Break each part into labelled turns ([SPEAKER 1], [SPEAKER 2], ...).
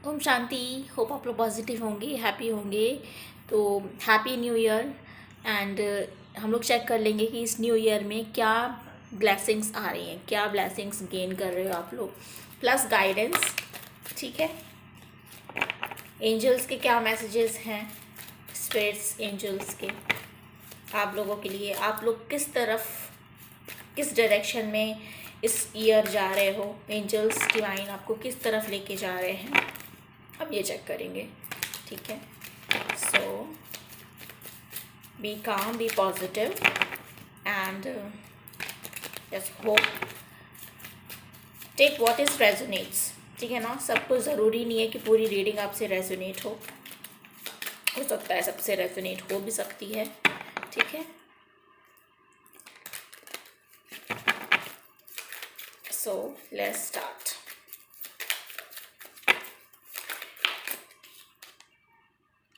[SPEAKER 1] Om Shanti. Hope आप लोग positive होंगे, हैप्पी होंगे। तो हैप्पी न्यू ईयर। एंड हम लोग चेक कर लेंगे कि इस न्यू ईयर में क्या ब्लेसिंग्स आ रही हैं, क्या ब्लेसिंग्स गेन कर रहे हो आप लोग, प्लस गाइडेंस। ठीक है, एंजल्स के क्या मैसेजेस हैं, स्पिरिट्स एंजल्स के आप लोगों के लिए, आप लोग किस तरफ, किस डायरेक्शन में इस ईयर जा रहे हो, एंजल्स डिवाइन आपको किस तरफ लेके जा रहे हैं, हम ये चेक करेंगे। ठीक है, so be calm, be positive and just hope, take what is resonates. ठीक है ना, सबको ज़रूरी नहीं है कि पूरी रीडिंग आपसे रेजोनेट हो सकता है सबसे रेजोनेट हो भी सकती है। ठीक है, so let's start.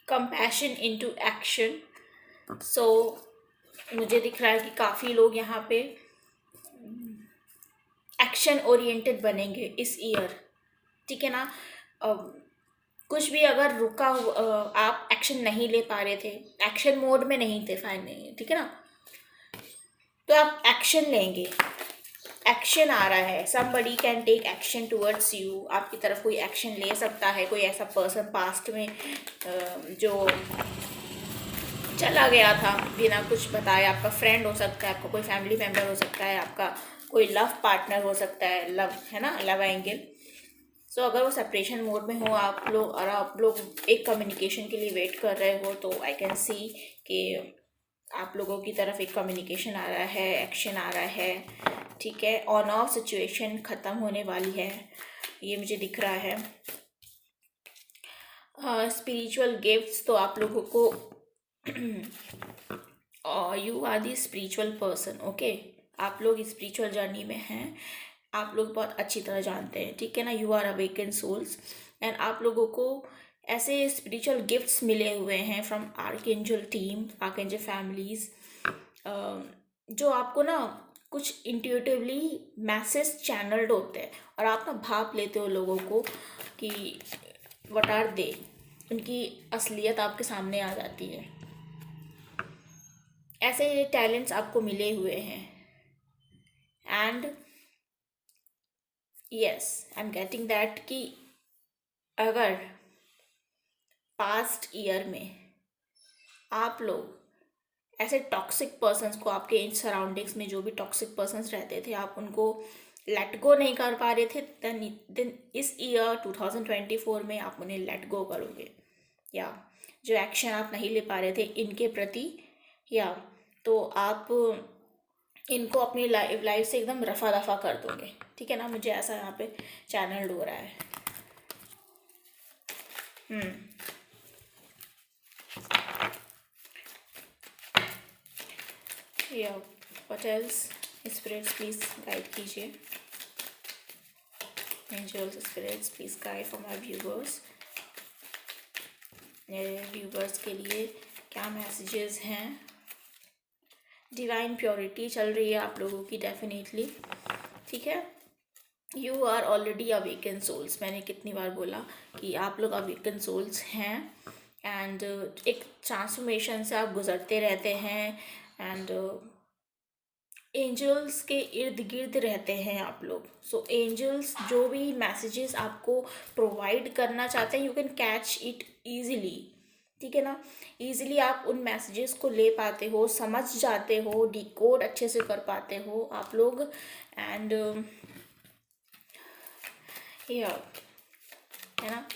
[SPEAKER 1] Compassion into action. So मुझे दिख रहा है कि काफ़ी लोग यहाँ पे एक्शन ओरिएंटेड बनेंगे इस ईयर। ठीक है ना, कुछ भी अगर आप एक्शन नहीं ले पा रहे थे, एक्शन मोड में नहीं थे, फाइन नहीं है, ठीक है ना, तो आप एक्शन लेंगे। एक्शन आ रहा है, somebody can take action towards you, आपकी तरफ कोई एक्शन ले सकता है। कोई ऐसा पर्सन पास्ट में जो चला गया था बिना कुछ बताए, आपका फ्रेंड हो सकता है, आपका कोई फैमिली मेम्बर हो सकता है, आपका कोई लव पार्टनर हो सकता है, लव है ना, लव एंगल। सो अगर वो सेपरेशन मोड में हो आप लोग, और आप लोग एक कम्युनिकेशन के लिए वेट कर रहे हो, तो आई कैन सी कि आप लोगों की तरफ एक कम्युनिकेशन आ रहा है, एक्शन आ रहा है। ठीक है, ऑन ऑफ सिचुएशन ख़त्म होने वाली है, ये मुझे दिख रहा है। स्पिरिचुअल गिफ्ट्स, तो आप लोगों को you are the spiritual person. Okay, आप लोग स्पिरिचुअल जर्नी में हैं, आप लोग बहुत अच्छी तरह जानते हैं। ठीक है ना, you are awaken souls and आप लोगों को ऐसे स्पिरिचुअल गिफ्ट्स मिले हुए हैं from archangel team, archangel families, जो आपको ना कुछ इंट्यूटिवली मैसेज चैनल्ड होते हैं, और आप ना भाप लेते हो लोगों को कि व्हाट आर दे, उनकी असलियत आपके सामने आ जाती है। ऐसे टैलेंट्स आपको मिले हुए हैं। And yes, I am getting that कि अगर पास्ट ईयर में आप लोग ऐसे टॉक्सिक पर्सन्स को, आपके सराउंडिंग्स में जो भी टॉक्सिक पर्सन्स रहते थे, आप उनको लेट गो नहीं कर पा रहे थे, देन इस ईयर 2024 में आप उन्हें लेट गो करोगे, या जो एक्शन आप नहीं ले पा रहे थे इनके प्रति, या तो आप इनको अपनी लाइफ से एकदम रफा दफा कर दोगे। ठीक है ना, मुझे ऐसा यहाँ पे चैनल हो रहा है। या what else, spirits please guide कीजिए, angels spirits please guide for my viewers. मेरे व्यूवर्स के लिए क्या मैसेजेस हैं। डिवाइन प्योरिटी चल रही है आप लोगों की डेफिनेटली। ठीक है, you are already awaken souls, मैंने कितनी बार बोला कि आप लोग अवेकन सोल्स हैं, एंड एक ट्रांसफॉर्मेशन से आप गुजरते रहते हैं, एंड एंजल्स के इर्द गिर्द रहते हैं आप लोग। सो एंजल्स जो भी मैसेजेस आपको प्रोवाइड करना चाहते हैं, you can catch it easily. ठीक है ना, ईजिली आप उन मैसेजेस को ले पाते हो, समझ जाते हो, डिकोड अच्छे से कर पाते हो आप लोग। एंड या है ना,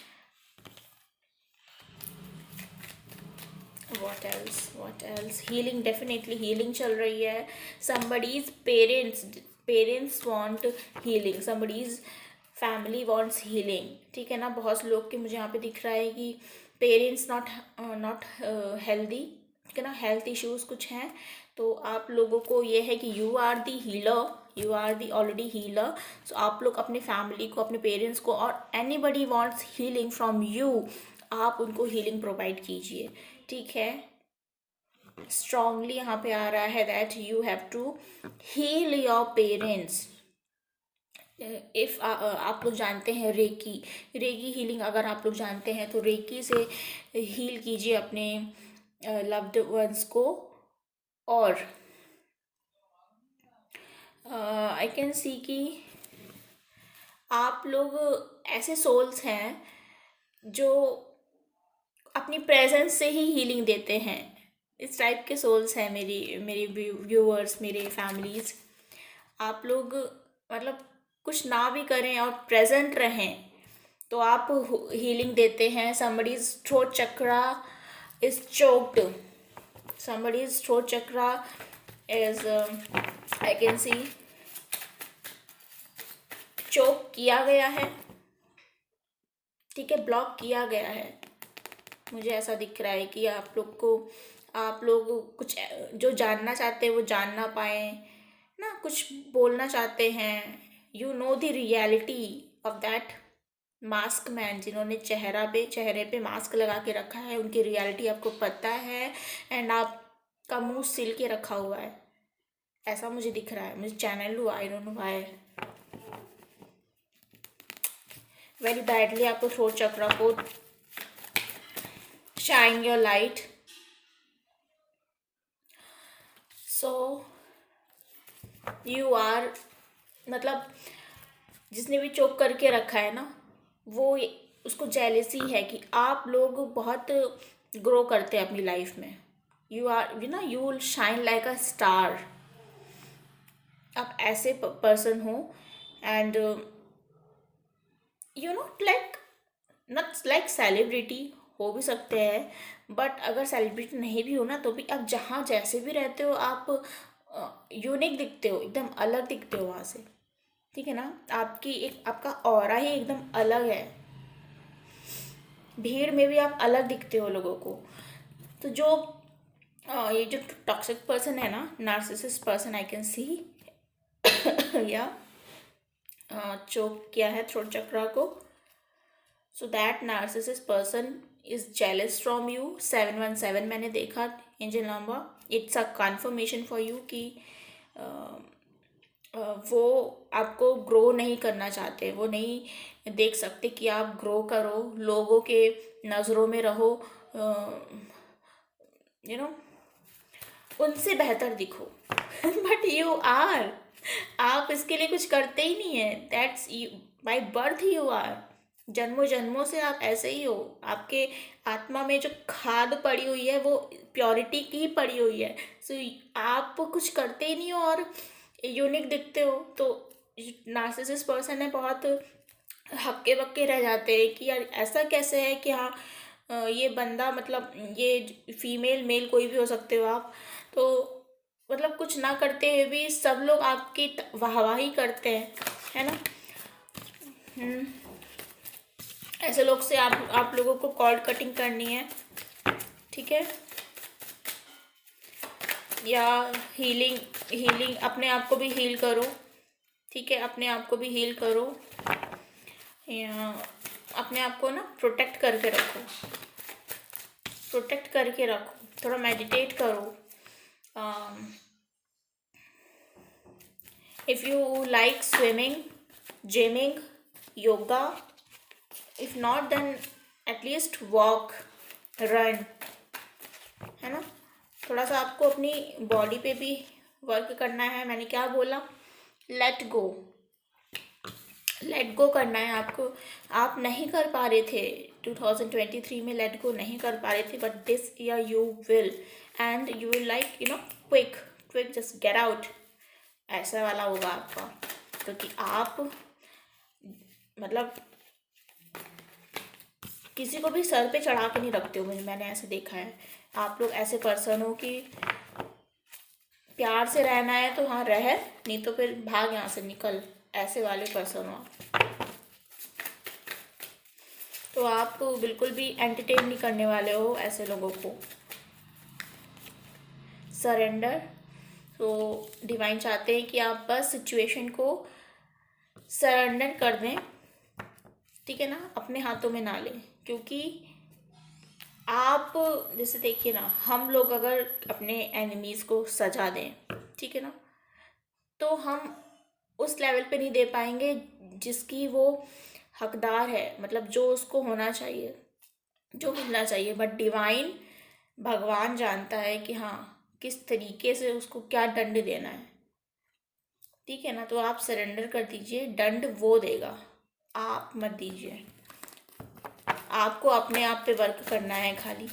[SPEAKER 1] what else, healing, definitely healing चल रही है। Somebody's parents want healing, somebody's family wants healing. ठीक है ना, बहुत लोग के मुझे यहाँ पे दिख रहा है कि पेरेंट्स नॉट हेल्दी। ठीक है ना, हेल्थ इश्यूज कुछ हैं, तो आप लोगों को ये है कि you are the healer, you are the already healer. So आप लोग अपने फैमिली को, अपने पेरेंट्स को, और anybody wants healing from you, आप उनको हीलिंग प्रोवाइड कीजिए। ठीक है, स्ट्रांगली यहाँ पे आ रहा है that you have to heal your parents. If आप लोग जानते हैं रेकी, रेकी हीलिंग अगर आप लोग जानते हैं तो रेकी से हील कीजिए अपने लव्ड वंस को। और आई कैन सी कि आप लोग ऐसे सोल्स हैं जो अपनी प्रेजेंस से ही हीलिंग देते हैं। इस टाइप के सोल्स हैं मेरी मेरी व्यूअर्स, मेरे फैमिलीज। आप लोग मतलब कुछ ना भी करें और प्रेजेंट रहें तो आप हीलिंग देते हैं। somebody's throat chakra is choked, somebody's throat chakra is I can see चोक किया गया है, ठीक है, ब्लॉक किया गया है। मुझे ऐसा दिख रहा है कि आप लोग कुछ जो जानना चाहते हैं वो जान ना पाए ना, कुछ बोलना चाहते हैं। You know the reality of that mask man, जिन्होंने चेहरे पे मास्क लगा के रखा है, उनकी रियलिटी आपको पता है एंड आपका मुंह सिल के रखा हुआ है। ऐसा मुझे दिख रहा है, मुझे चैनल हुआ, I don't know why. Very badly आपको थ्रोट चक्रा को shine your light. So you are, मतलब जिसने भी चोक करके रखा है ना, वो उसको जेलेसी है कि आप लोग बहुत ग्रो करते हैं अपनी लाइफ में। You are you will shine like a star. आप ऐसे पर्सन हो and like not like celebrity हो भी सकते हैं, बट अगर सेलिब्रिटी नहीं भी हो ना तो भी आप जहाँ जैसे भी रहते हो आप यूनिक दिखते हो, एकदम अलग दिखते हो वहाँ से, ठीक है ना। आपका ऑरा ही एकदम अलग है। भीड़ में भी आप अलग दिखते हो लोगों को। तो ये जो टॉक्सिक पर्सन है ना, narcissist person, I can see या चोक किया है थ्रोट चक्रा को। So that narcissist person is jealous from you. 717 मैंने देखा angel number. It's a conformation for you कि वो आपको ग्रो नहीं करना चाहते, वो नहीं देख सकते कि आप ग्रो करो, लोगों के नज़रों में रहो, यू नो उनसे बेहतर दिखो। बट यू आर, आप इसके लिए कुछ करते ही नहीं है। That's you, by birth you are. जन्मों जन्मों से आप ऐसे ही हो। आपके आत्मा में जो खाद पड़ी हुई है वो प्योरिटी की ही पड़ी हुई है। सो आप कुछ करते ही नहीं हो और यूनिक दिखते हो। तो नार्सिसिस्ट पर्सन है, बहुत हक्के बक्के रह जाते हैं कि यार ऐसा कैसे है कि हाँ ये बंदा, मतलब ये फीमेल मेल कोई भी हो सकते हो आप, तो मतलब कुछ ना करते हुए भी सब लोग आपकी वाहवाही करते हैं, है ना। ऐसे लोग से आप लोगों को कॉर्ड कटिंग करनी है, ठीक है, या हीलिंग हीलिंग अपने आप को भी हील करो, ठीक है, अपने आप को भी हील करो, या अपने आप को ना प्रोटेक्ट करके रखो, प्रोटेक्ट करके रखो। थोड़ा मेडिटेट करो। If you like swimming, gymming, yoga, if not then at least walk, run, है ना। थोड़ा सा आपको अपनी बॉडी पे भी वर्क करना है। मैंने क्या बोला, लेट गो, लेट गो करना है आपको। आप नहीं कर पा रहे थे 2023 में, लेट गो नहीं कर पा रहे थे, but this year you will, and you will like quick quick just get out, ऐसा वाला होगा आपका। क्योंकि आप मतलब किसी को भी सर पे चढ़ा के नहीं रखते हो, मैंने ऐसे देखा है। आप लोग ऐसे पर्सन हो कि प्यार से रहना है तो हाँ रह, नहीं तो फिर भाग यहाँ से, निकल, ऐसे वाले पर्सन हो आप। तो आप बिल्कुल भी एंटरटेन नहीं करने वाले हो ऐसे लोगों को। सरेंडर। तो डिवाइन चाहते हैं कि आप बस सिचुएशन को सरेंडर कर दें, ठीक है ना, अपने हाथों में ना लें। क्योंकि आप जैसे देखिए ना, हम लोग अगर अपने एनिमीज़ को सजा दें, ठीक है ना, तो हम उस लेवल पे नहीं दे पाएंगे जिसकी वो हकदार है, मतलब जो उसको होना चाहिए, जो मिलना चाहिए। बट डिवाइन, भगवान जानता है कि हाँ किस तरीके से उसको क्या दंड देना है, ठीक है ना। तो आप सरेंडर कर दीजिए, दंड वो देगा, आप मत दीजिए। आपको अपने आप पे वर्क करना है, खाली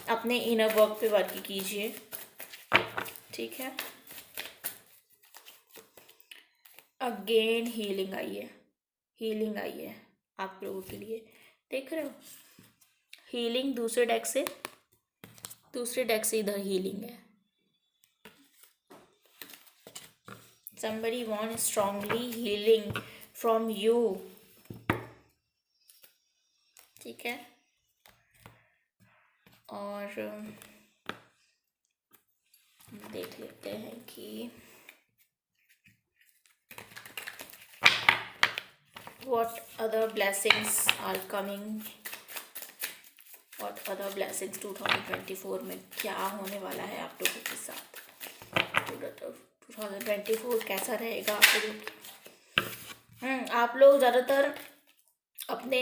[SPEAKER 1] अपने इनर वर्क पे वर्क कीजिए, ठीक है। अगेन हीलिंग आई है, हीलिंग आई है आप लोगों के लिए, देख रहे हो। हीलिंग दूसरे डेक से इधर हीलिंग है। somebody want strongly healing from you, ठीक है। और देख लेते हैं कि what other blessings are coming, what other blessings 2024 में क्या होने वाला है आप लोगों के साथ। 2024 कैसा रहेगा आप लोगों की। आप लोग ज़्यादातर अपने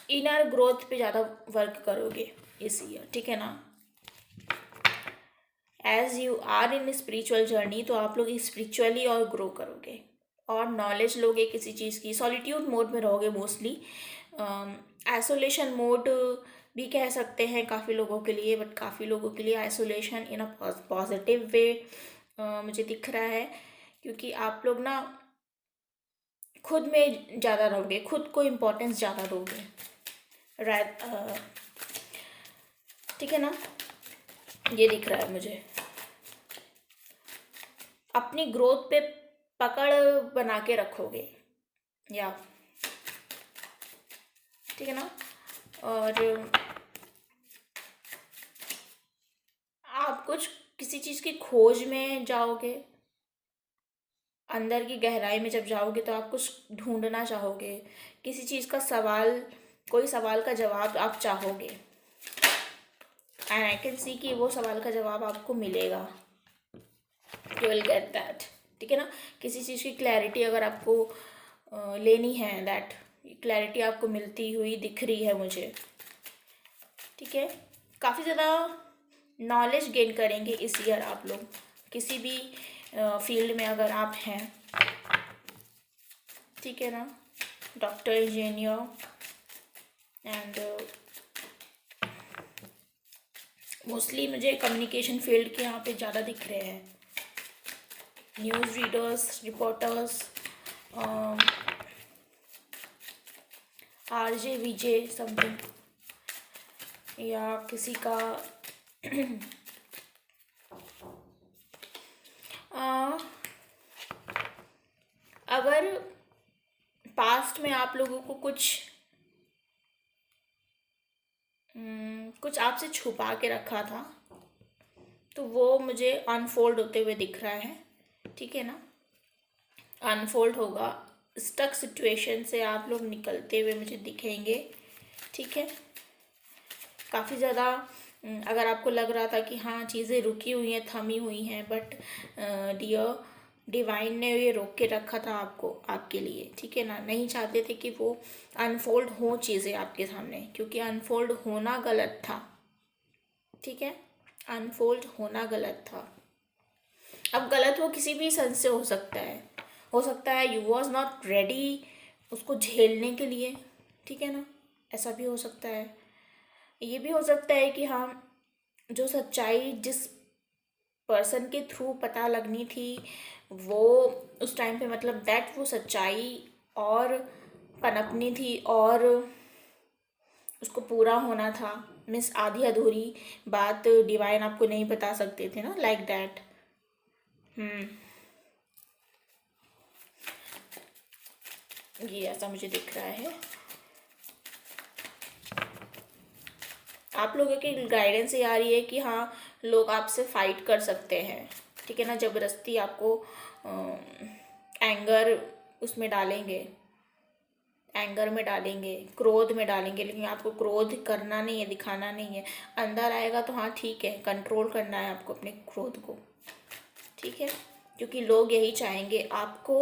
[SPEAKER 1] इनर ग्रोथ पे ज़्यादा वर्क करोगे इस ईयर, ठीक है ना। As you are in spiritual journey, तो आप लोग स्पिरिचुअली और ग्रो करोगे और नॉलेज लोगे किसी चीज़ की। सॉलिट्यूड मोड में रहोगे मोस्टली, आइसोलेशन मोड भी कह सकते हैं काफ़ी लोगों के लिए, बट काफ़ी लोगों के लिए isolation in a positive way मुझे दिख रहा है, क्योंकि आप लोग ना खुद में ज़्यादा रहोगे, खुद को इम्पोर्टेंस ज़्यादा दोगे, ठीक है ना। ये दिख रहा है मुझे, अपनी ग्रोथ पे पकड़ बना के रखोगे, या ठीक है ना। और आप कुछ किसी चीज़ की खोज में जाओगे, अंदर की गहराई में जब जाओगे तो आप कुछ ढूंढना चाहोगे, किसी चीज़ का सवाल, कोई सवाल का जवाब आप चाहोगे, एंड आई कैन सी कि वो सवाल का जवाब आपको मिलेगा, यू विल गेट दैट, ठीक है ना। किसी चीज़ की क्लैरिटी अगर आपको लेनी है, दैट क्लैरिटी आपको मिलती हुई दिख रही है मुझे, ठीक है। काफ़ी ज़्यादा नॉलेज गेन करेंगे इस ईयर आप लोग, किसी भी फील्ड में अगर आप हैं, ठीक है ना। डॉक्टर, इंजीनियर एंड मोस्टली मुझे कम्युनिकेशन फील्ड के यहाँ पे ज़्यादा दिख रहे हैं, न्यूज़ रीडर्स, रिपोर्टर्स, आरजे वीजे समथिंग, या किसी का अगर पास्ट में आप लोगों को कुछ आपसे छुपा के रखा था, तो वो मुझे अनफोल्ड होते हुए दिख रहा है, ठीक है ना। अनफोल्ड होगा, स्टक सिचुएशन से आप लोग निकलते हुए मुझे दिखेंगे, ठीक है। काफ़ी ज़्यादा अगर आपको लग रहा था कि हाँ चीज़ें रुकी हुई हैं, थमी हुई हैं, बट डियर डिवाइन ने ये रोक के रखा था आपको, आपके लिए, ठीक है ना। नहीं चाहते थे कि वो अनफोल्ड हो चीज़ें आपके सामने, क्योंकि अनफोल्ड होना गलत था, ठीक है। अनफोल्ड होना गलत था। अब गलत वो किसी भी सेंस से हो सकता है यू वॉज नॉट रेडी उसको झेलने के लिए, ठीक है ना, ऐसा भी हो सकता है। ये भी हो सकता है कि हाँ जो सच्चाई जिस पर्सन के थ्रू पता लगनी थी वो उस टाइम पे, मतलब दैट वो सच्चाई और पनपनी थी और उसको पूरा होना था, मीन्स आधी अधूरी बात डिवाइन आपको नहीं बता सकते थे ना, लाइक दैट। ये ऐसा मुझे दिख रहा है। आप लोगों की गाइडेंस ये आ रही है कि हाँ लोग आपसे फाइट कर सकते हैं, ठीक है ना। ज़बरदस्ती आपको एंगर उसमें डालेंगे, एंगर में डालेंगे, क्रोध में डालेंगे, लेकिन आपको क्रोध करना नहीं है, दिखाना नहीं है। अंदर आएगा तो हाँ ठीक है, कंट्रोल करना है आपको अपने क्रोध को, ठीक है। क्योंकि लोग यही चाहेंगे आपको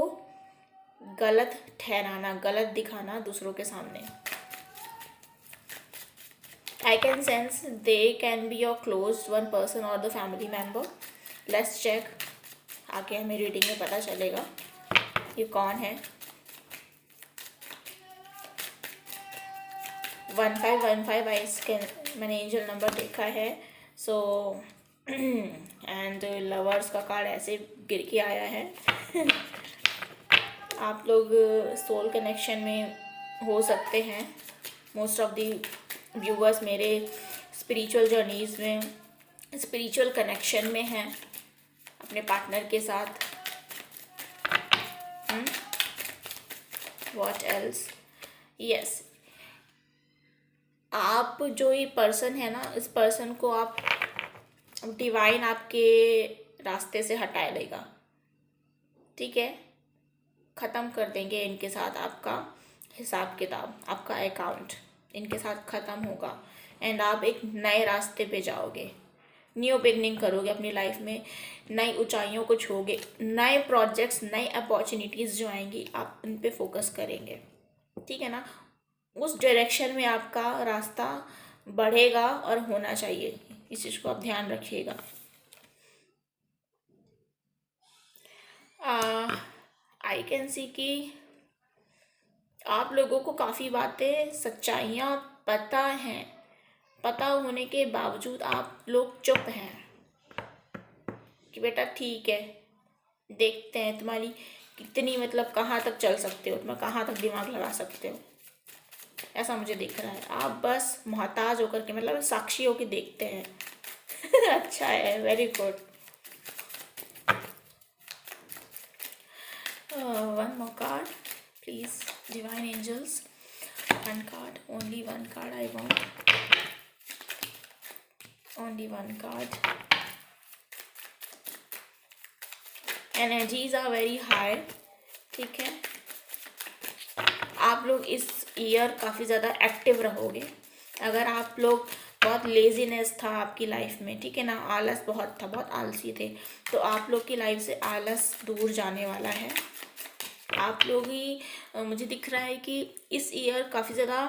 [SPEAKER 1] गलत ठहराना, गलत दिखाना दूसरों के सामने। I can sense they can be your close one person और the family member. Let's check, आगे हमें रीडिंग में पता चलेगा ये कौन है। 1515 मैंने एंजल नंबर देखा है। सो एंड लवर्स का कार्ड ऐसे गिर के आया है। आप लोग सोल कनेक्शन में हो सकते हैं। मोस्ट ऑफ दी व्यूअर्स मेरे स्पिरिचुअल जर्नीज़ में, स्पिरिचुअल कनेक्शन में हैं अपने पार्टनर के साथ। What else? यस, आप जो ये पर्सन है ना, इस पर्सन को आप डिवाइन आपके रास्ते से हटा लेगा, ठीक है। ख़त्म कर देंगे इनके साथ आपका हिसाब किताब, आपका अकाउंट इनके साथ ख़त्म होगा एंड आप एक नए रास्ते पे जाओगे, न्यू बिगनिंग करोगे अपनी लाइफ में, नई ऊंचाइयों को छूओगे, नए प्रोजेक्ट्स, नई अपॉर्चुनिटीज़ जो आएंगी आप उन पे फोकस करेंगे, ठीक है ना। उस डायरेक्शन में आपका रास्ता बढ़ेगा और होना चाहिए, इस चीज़ को आप ध्यान रखिएगा। आई कैन सी कि आप लोगों को काफ़ी बातें, सच्चाइयाँ पता हैं, पता होने के बावजूद आप लोग चुप हैं कि बेटा ठीक है, देखते हैं तुम्हारी कितनी, मतलब कहाँ तक चल सकते हो, तुम्हें कहाँ तक दिमाग लगा सकते हो, ऐसा मुझे दिख रहा है। आप बस मोहताज होकर के, मतलब साक्षी होकर देखते हैं। अच्छा है, very good. one more card please, divine angels, one card, only one card I want, only one card। energies are very high, ठीक है। आप लोग इस ईयर काफ़ी ज़्यादा एक्टिव रहोगे। अगर आप लोग बहुत लेजीनेस था आपकी लाइफ में, ठीक है ना, आलस बहुत था, बहुत आलसी थे, तो आप लोग की लाइफ से आलस दूर जाने वाला है। आप लोग ही, मुझे दिख रहा है कि इस ईयर काफ़ी ज़्यादा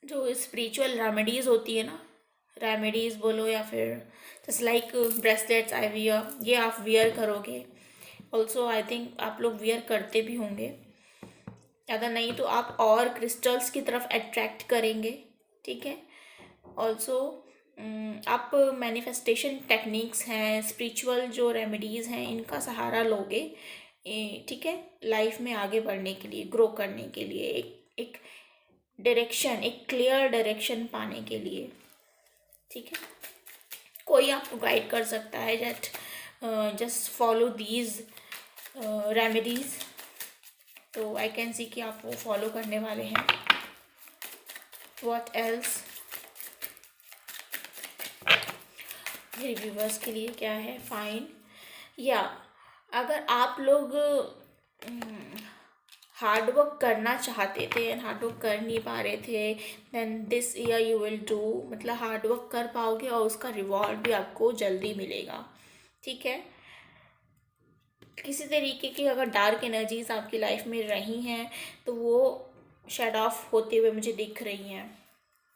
[SPEAKER 1] जो स्पिरिचुअल रेमेडीज़ होती है ना, रेमेडीज़ बोलो या फिर just like bracelets I wear, ये आप वियर करोगे। ऑल्सो आई थिंक आप लोग वियर करते भी होंगे, अगर नहीं तो आप और क्रिस्टल्स की तरफ अट्रैक्ट करेंगे, ठीक है। ऑल्सो आप मैनिफेस्टेशन टेक्निक्स हैं, स्पिरिचुअल जो रेमेडीज़ हैं, इनका सहारा लोगे, ठीक है, लाइफ में आगे बढ़ने के लिए, ग्रो करने के लिए, एक डायरेक्शन, एक क्लियर डायरेक्शन पाने के लिए, ठीक है। कोई आपको गाइड कर सकता है that just follow these remedies, तो आई कैन सी कि आप वो फॉलो करने वाले हैं। What else? मेरे व्यूवर्स के लिए क्या है? फाइन। या अगर आप लोग हार्ड वर्क करना चाहते थे एंड हार्ड वर्क कर नहीं पा रहे थे, then this year you will do, मतलब हार्ड वर्क कर पाओगे और उसका रिवॉर्ड भी आपको जल्दी मिलेगा, ठीक है। किसी तरीके की अगर डार्क एनर्जीज आपकी लाइफ में रही हैं तो वो शेड ऑफ होते हुए मुझे दिख रही हैं,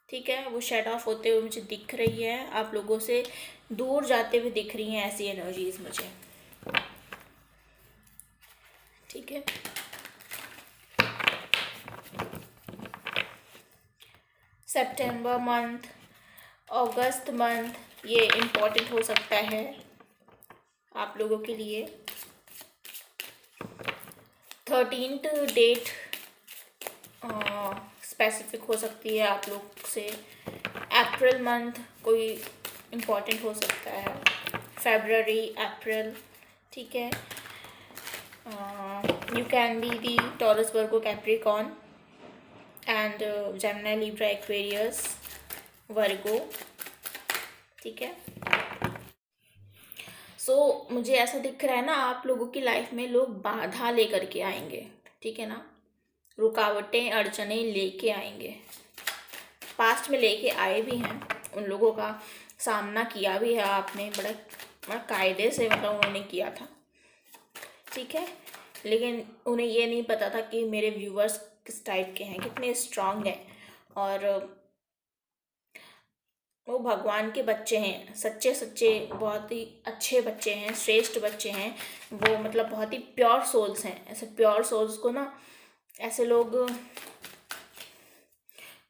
[SPEAKER 1] ठीक है, वो शेड ऑफ होते हुए मुझे दिख रही है, आप लोगों से दूर जाते हुए दिख रही हैं ऐसी एनर्जीज मुझे, ठीक है। सितंबर मंथ, अगस्त मंथ, ये इम्पोर्टेंट हो सकता है आप लोगों के लिए। 13th डेट स्पेसिफिक हो सकती है आप लोग से। अप्रैल मंथ कोई इम्पोर्टेंट हो सकता है, फरवरी, अप्रैल, ठीक है। You can be the Taurus, Virgo, Capricorn and Gemini, Libra, Aquarius, Virgo, ठीक है। सो मुझे ऐसा दिख रहा है ना, आप लोगों की लाइफ में लोग बाधा लेकर के आएंगे, ठीक है ना, रुकावटें, अड़चने लेके आएंगे। पास्ट में लेके आए भी हैं, उन लोगों का सामना किया भी है आपने, बड़ा कायदे से मतलब उन्होंने किया था, ठीक है। लेकिन उन्हें ये नहीं पता था कि मेरे व्यूवर्स किस टाइप के हैं, कितने स्ट्रांग हैं, और वो भगवान के बच्चे हैं, सच्चे सच्चे बहुत ही अच्छे बच्चे हैं, श्रेष्ठ बच्चे हैं वो, मतलब बहुत ही प्योर सोल्स हैं। ऐसे प्योर सोल्स को ना ऐसे लोग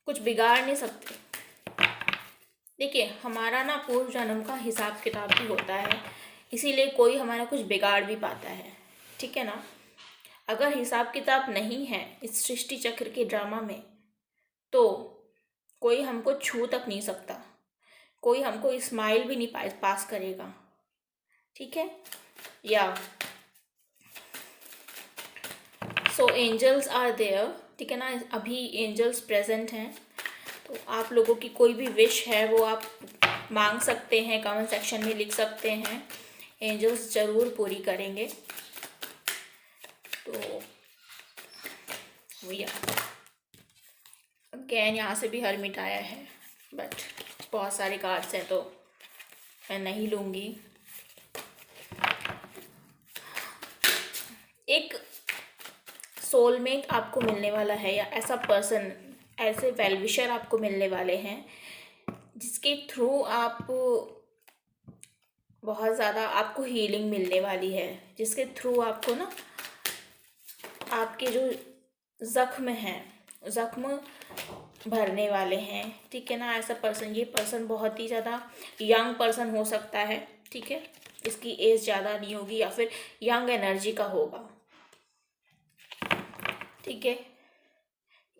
[SPEAKER 1] कुछ बिगाड़ नहीं सकते। देखिए, हमारा ना पूर्व जन्म का हिसाब किताब भी होता है, इसीलिए कोई हमारा कुछ बिगाड़ भी पाता है, ठीक है ना। अगर हिसाब किताब नहीं है इस सृष्टि चक्र के ड्रामा में, तो कोई हमको छू तक नहीं सकता, कोई हमको स्माइल भी नहीं पास करेगा, ठीक है। या सो एंजल्स आर देयर, ठीक है ना, अभी एंजल्स प्रेजेंट हैं। तो आप लोगों की कोई भी विश है वो आप मांग सकते हैं, कमेंट सेक्शन में लिख सकते हैं, एंजल्स ज़रूर पूरी करेंगे। तो भैया अगेन यहाँ से भी हरमिट आया है, बट बहुत सारे कार्ड्स हैं तो मैं नहीं लूँगी। एक सोलमेट आपको मिलने वाला है, या ऐसा पर्सन, ऐसे वेलविशर आपको मिलने वाले हैं जिसके थ्रू आप बहुत ज़्यादा आपको हीलिंग मिलने वाली है, जिसके थ्रू आपको ना आपके जो ज़ख्म हैं, ज़ख्म भरने वाले हैं, ठीक है ना। ऐसा पर्सन, ये पर्सन बहुत ही ज़्यादा यंग पर्सन हो सकता है, ठीक है, इसकी एज ज़्यादा नहीं होगी, या फिर यंग एनर्जी का होगा, ठीक है।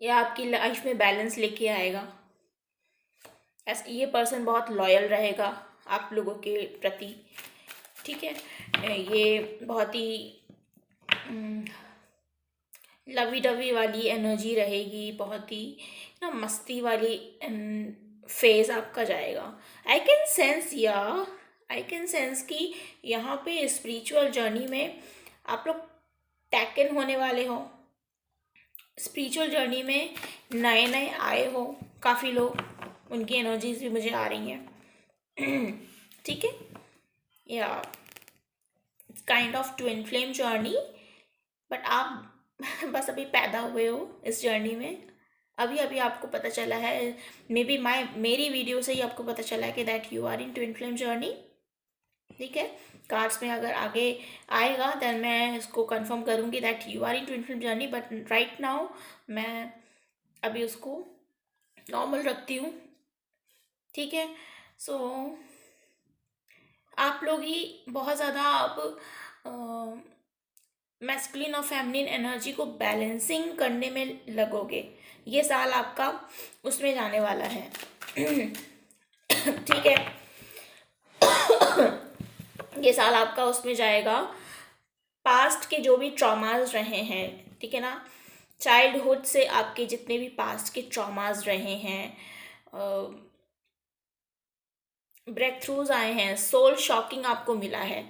[SPEAKER 1] यह आपकी लाइफ में बैलेंस लेके आएगा। ये पर्सन बहुत लॉयल रहेगा आप लोगों के प्रति, ठीक है। ये बहुत ही लवी डवी वाली एनर्जी रहेगी, बहुत ही ना मस्ती वाली फेज आपका जाएगा। आई कैन सेंस, या आई कैन सेंस कि यहाँ पे स्पिरिचुअल जर्नी में आप लोग टैकन होने वाले हो, स्पिरिचुअल जर्नी में नए नए आए हो काफ़ी लोग, उनकी एनर्जीज भी मुझे आ रही हैं, ठीक है। या kind of twin flame journey, but आप बस अभी पैदा हुए हो इस जर्नी में, अभी अभी आपको पता चला है, मे बी मेरी वीडियो से ही आपको पता चला है कि that you are in twin flame journey, ठीक है। कार्ड्स में अगर आगे आएगा देन मैं इसको कंफर्म करूँगी that you are in twin flame journey, but right now मैं अभी उसको नॉर्मल रखती हूँ, ठीक है। सो आप लोग ही बहुत ज़्यादा अब मैस्कुलिन और फेमिनिन एनर्जी को बैलेंसिंग करने में लगोगे। ये साल आपका उसमें जाने वाला है, ठीक है। ये साल आपका उसमें जाएगा, पास्ट के जो भी ट्रॉमास रहे हैं, ठीक है ना, चाइल्डहुड से आपके जितने भी पास्ट के ट्रॉमास रहे हैं, ब्रेक थ्रूज आए हैं, सोल शॉकिंग आपको मिला है,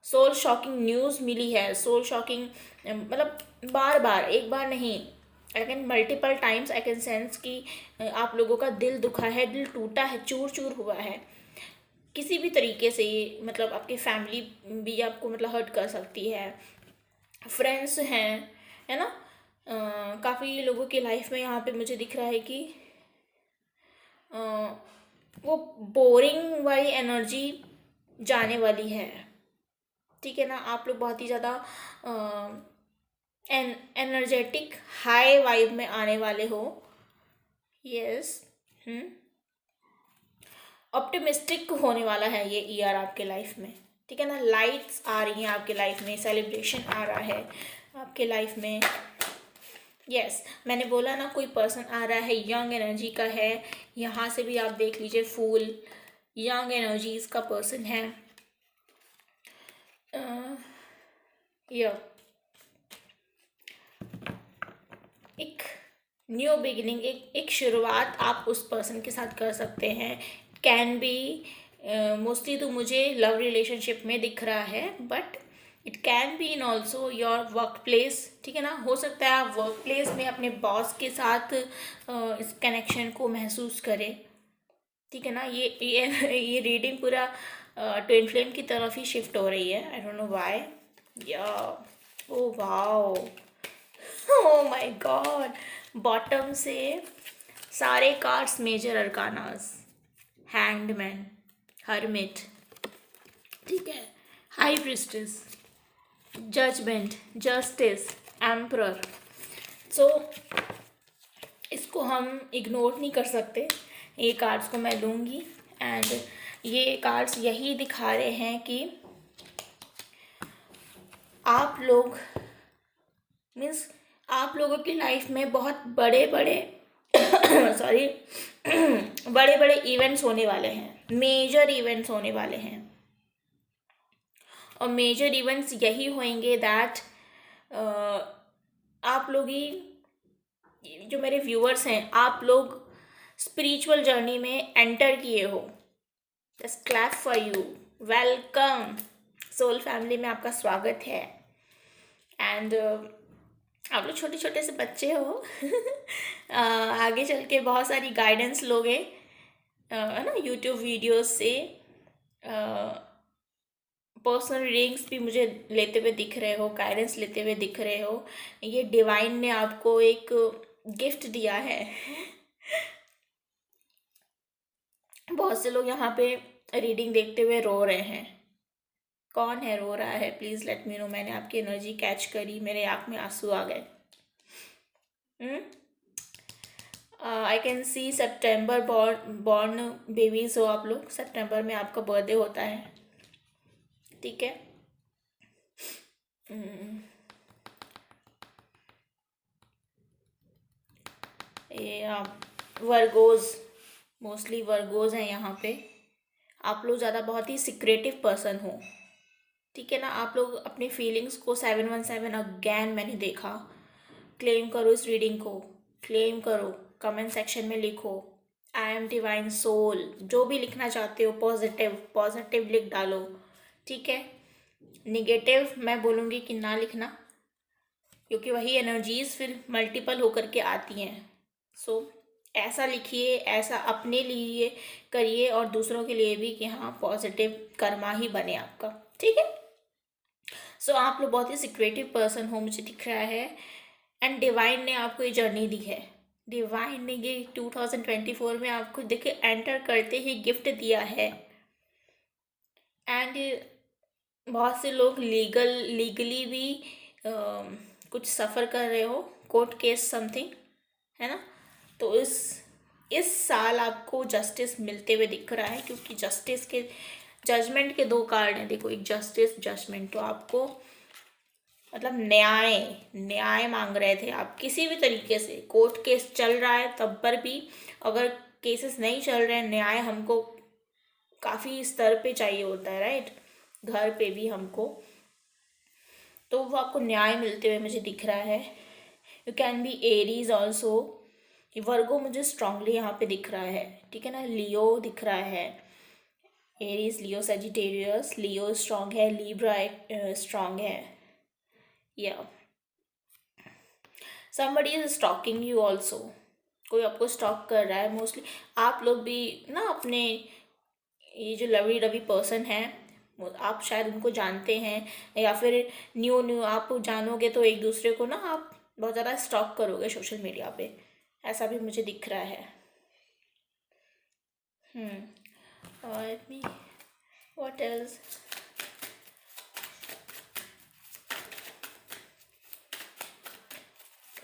[SPEAKER 1] सोल शॉकिंग न्यूज़ मिली है, सोल शॉकिंग मतलब बार बार, एक बार नहीं, I can multiple times I can sense कि आप लोगों का दिल दुखा है, दिल टूटा है, चूर चूर हुआ है किसी भी तरीके से। ये मतलब आपकी फैमिली भी आपको मतलब हर्ट कर सकती है, फ्रेंड्स हैं, है ना। काफ़ी लोगों की लाइफ में यहाँ पे मुझे दिख रहा है कि अ, वो बोरिंग वाली एनर्जी जाने वाली है, ठीक है ना। आप लोग बहुत ही ज़्यादा एनर्जेटिक हाई वाइब में आने वाले हो, यस। ऑप्टिमिस्टिक होने वाला है ये ईयर आपके लाइफ में, ठीक है ना। लाइट्स आ रही हैं आपके लाइफ में, सेलिब्रेशन आ रहा है आपके लाइफ में, यस। मैंने बोला ना कोई पर्सन आ रहा है, यंग एनर्जी का है, यहाँ से भी आप देख लीजिए, फूल यंग एनर्जीज का पर्सन है। या एक न्यू बिगिनिंग, एक शुरुआत आप उस पर्सन के साथ कर सकते हैं। कैन बी मोस्टली तो मुझे लव रिलेशनशिप में दिख रहा है, but it can be in also your work place, ठीक है ना। हो सकता है आप वर्क प्लेस में अपने बॉस के साथ इस कनेक्शन को महसूस करें, ठीक है ना। ये रीडिंग पूरा ट्विन फ्लेम की तरफ ही शिफ्ट हो रही है, आई डोंट नो व्हाई। या oh wow, oh my God, bottom से सारे cards major arcana, hangman, hermit, ठीक है, high priestess, judgment, justice, emperor. So इसको हम इग्नोर नहीं कर सकते, ये कार्ड्स को मैं लूँगी। एंड ये कार्ड्स यही दिखा रहे हैं कि आप लोग मीन्स आप लोगों की लाइफ में बहुत बड़े बड़े सॉरी बड़े बड़े इवेंट्स होने वाले हैं, मेजर इवेंट्स होने वाले हैं। और मेजर इवेंट्स यही होंगे दैट आप लोग ही, जो मेरे व्यूअर्स हैं, आप लोग स्पिरिचुअल जर्नी में एंटर किए हो। Just clap for you, welcome, soul family में आपका स्वागत है। एंड आप लोग छोटे छोटे से बच्चे हो आगे चल के बहुत सारी गाइडेंस लोगे, है ना, यूट्यूब वीडियोस से। पर्सनल रीडिंग्स भी मुझे लेते हुए दिख रहे हो, गाइडेंस लेते हुए दिख रहे हो। ये डिवाइन ने आपको एक गिफ्ट दिया है बहुत से लोग यहाँ पे रीडिंग देखते हुए रो रहे हैं। कौन है रो रहा है, प्लीज़ लेट मी नो। मैंने आपकी एनर्जी कैच करी, मेरे आँख में आंसू आ गए। I can see September born babies हो आप लोग, सितंबर में आपका बर्थडे होता है, ठीक है। ये वर्गोज, मोस्टली वर्गोज हैं यहाँ पे। आप लोग ज़्यादा बहुत ही सिक्रेटिव पर्सन हो, ठीक है ना। आप लोग अपनी फीलिंग्स को 717 अगैन मैंने देखा। क्लेम करो इस रीडिंग को, क्लेम करो, कमेंट सेक्शन में लिखो आई एम डिवाइन सोल, जो भी लिखना चाहते हो, पॉजिटिव पॉजिटिव लिख डालो, ठीक है। निगेटिव मैं बोलूँगी कि ना लिखना, क्योंकि वही एनर्जीज फिर मल्टीपल होकर के आती हैं। सो ऐसा लिखिए, ऐसा अपने लिए करिए और दूसरों के लिए भी, कि हाँ पॉजिटिव कर्मा ही बने आपका, ठीक है। सो आप लोग बहुत ही सिक्रेटिव पर्सन हो, मुझे दिख रहा है। एंड डिवाइन ने आपको ये जर्नी दी है, डिवाइन ने ये 2024 में आपको देखिए एंटर करते ही गिफ्ट दिया है। एंड बहुत से लोग लीगली भी कुछ सफ़र कर रहे हो, कोर्ट केस समथिंग, है ना। तो इस साल आपको जस्टिस मिलते हुए दिख रहा है, क्योंकि जस्टिस के जजमेंट के दो कार्ड हैं, देखो, एक जस्टिस, जजमेंट। तो आपको मतलब न्याय न्याय मांग रहे थे आप किसी भी तरीके से। कोर्ट केस चल रहा है तब पर भी, अगर केसेस नहीं चल रहे हैं, न्याय हमको काफ़ी स्तर पे चाहिए होता है, राइट, घर पे भी हमको, तो वो आपको न्याय मिलते हुए मुझे दिख रहा है। You can be Aries also, Virgo मुझे स्ट्रांगली यहाँ पे दिख रहा है, ठीक है ना। लियो दिख रहा है, Aries, Leo, Sagittarius. Leo strong है, लिब्रा स्ट्रांग है, या somebody is stalking you also, कोई आपको स्टॉक कर रहा है। मोस्टली आप लोग भी ना अपने, ये जो लवी डवी पर्सन है, आप शायद उनको जानते हैं, या फिर न्यू न्यू आप जानोगे, तो एक दूसरे को ना आप बहुत ज़्यादा स्टॉक करोगे सोशल मीडिया पे, ऐसा भी मुझे दिख रहा है। और me what else,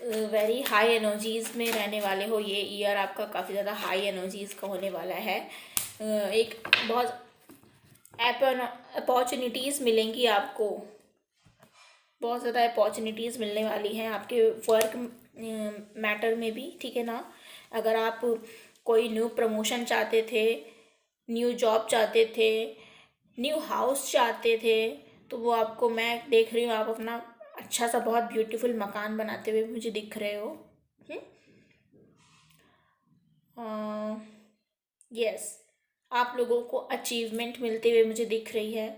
[SPEAKER 1] very high energies में रहने वाले हो। ये ईयर आपका काफ़ी ज़्यादा हाई एनर्जीज़ का होने वाला है। एक बहुत अपॉर्चुनिटीज़ मिलेंगी आपको, बहुत ज़्यादा अपॉर्चुनिटीज़ मिलने वाली हैं आपके वर्क मैटर में भी, ठीक है ना। अगर आप कोई न्यू प्रमोशन चाहते थे, न्यू जॉब चाहते थे, न्यू हाउस चाहते थे, तो वो आपको, मैं देख रही हूँ आप अपना अच्छा सा बहुत ब्यूटीफुल मकान बनाते हुए मुझे दिख रहे हो। यस, आप लोगों को अचीवमेंट मिलते हुए मुझे दिख रही है,